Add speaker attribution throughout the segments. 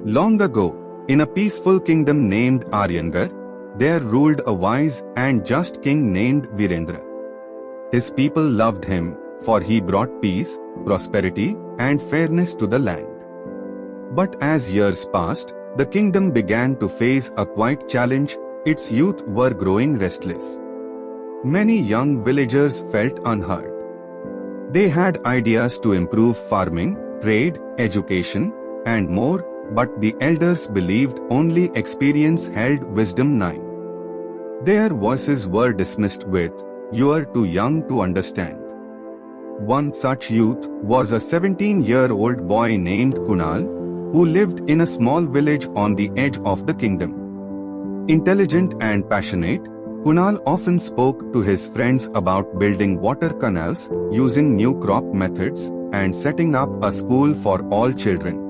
Speaker 1: Long ago, in a peaceful kingdom named Aryangar, there ruled a wise and just king named Virendra. His people loved him, for he brought peace, prosperity, and fairness to the land. But as years passed, the kingdom began to face a quiet challenge. Its youth were growing restless. Many young villagers felt unheard. They had ideas to improve farming, trade, education, and more, but the elders believed only experience held wisdom. 9. Their voices were dismissed with, "You are too young to understand." One such youth was a 17-year-old boy named Kunal, who lived in a small village on the edge of the kingdom. Intelligent and passionate, Kunal often spoke to his friends about building water canals, using new crop methods, and setting up a school for all children.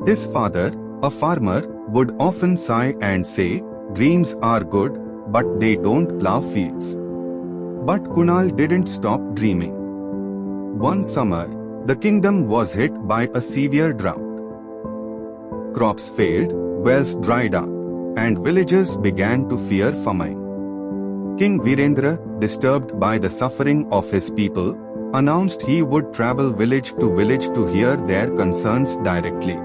Speaker 1: His father, a farmer, would often sigh and say, "Dreams are good, but they don't plow fields." But Kunal didn't stop dreaming. One summer, the kingdom was hit by a severe drought. Crops failed, wells dried up, and villagers began to fear famine. King Virendra, disturbed by the suffering of his people, announced he would travel village to hear their concerns directly.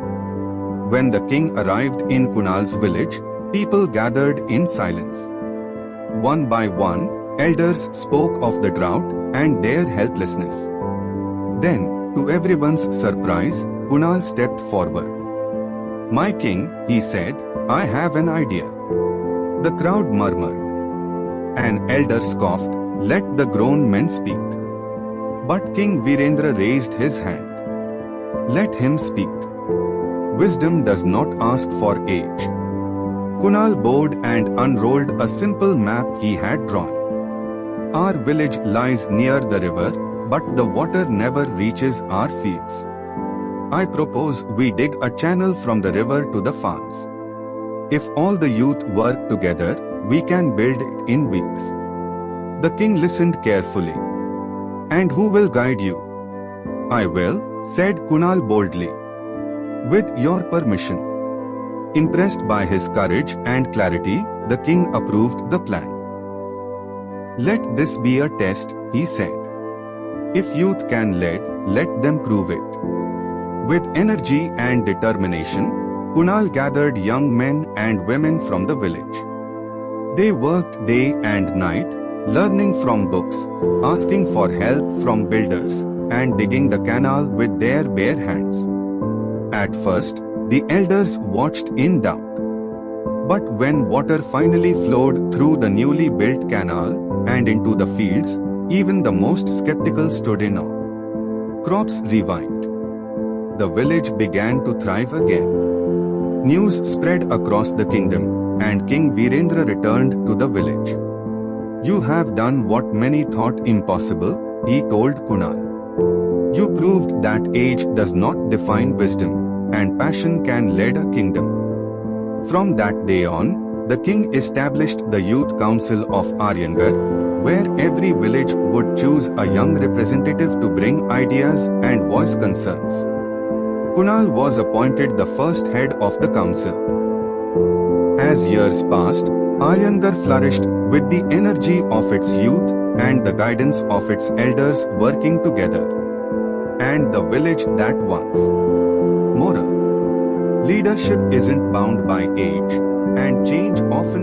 Speaker 1: When the king arrived in Kunal's village, people gathered in silence. One by one, elders spoke of the drought and their helplessness. Then, to everyone's surprise, Kunal stepped forward. "My king," he said, "I have an idea." The crowd murmured. An elder scoffed, "Let the grown men speak." But King Virendra raised his hand. "Let him speak. Wisdom does not ask for age." Kunal bowed and unrolled a simple map he had drawn. "Our village lies near the river, but the water never reaches our fields. I propose we dig a channel from the river to the farms. If all the youth work together, we can build it in weeks." The king listened carefully. "And who will guide you?" "I will," said Kunal boldly. "With your permission." Impressed by his courage and clarity, the king approved the plan. "Let this be a test," he said. "If youth can lead, let them prove it." With energy and determination, Kunal gathered young men and women from the village. They worked day and night, learning from books, asking for help from builders, and digging the canal with their bare hands. At first, the elders watched in doubt. But when water finally flowed through the newly built canal and into the fields, even the most skeptical stood in awe. Crops revived. The village began to thrive again. News spread across the kingdom, and King Virendra returned to the village. "You have done what many thought impossible," he told Kunal. "You proved that age does not define wisdom, and passion can lead a kingdom." From that day on, the king established the Youth Council of Aryangar, where every village would choose a young representative to bring ideas and voice concerns. Kunal was appointed the first head of the council. As years passed, Aryangar flourished with the energy of its youth and the guidance of its elders working together. And the village that once. Moral: leadership isn't bound by age, and change often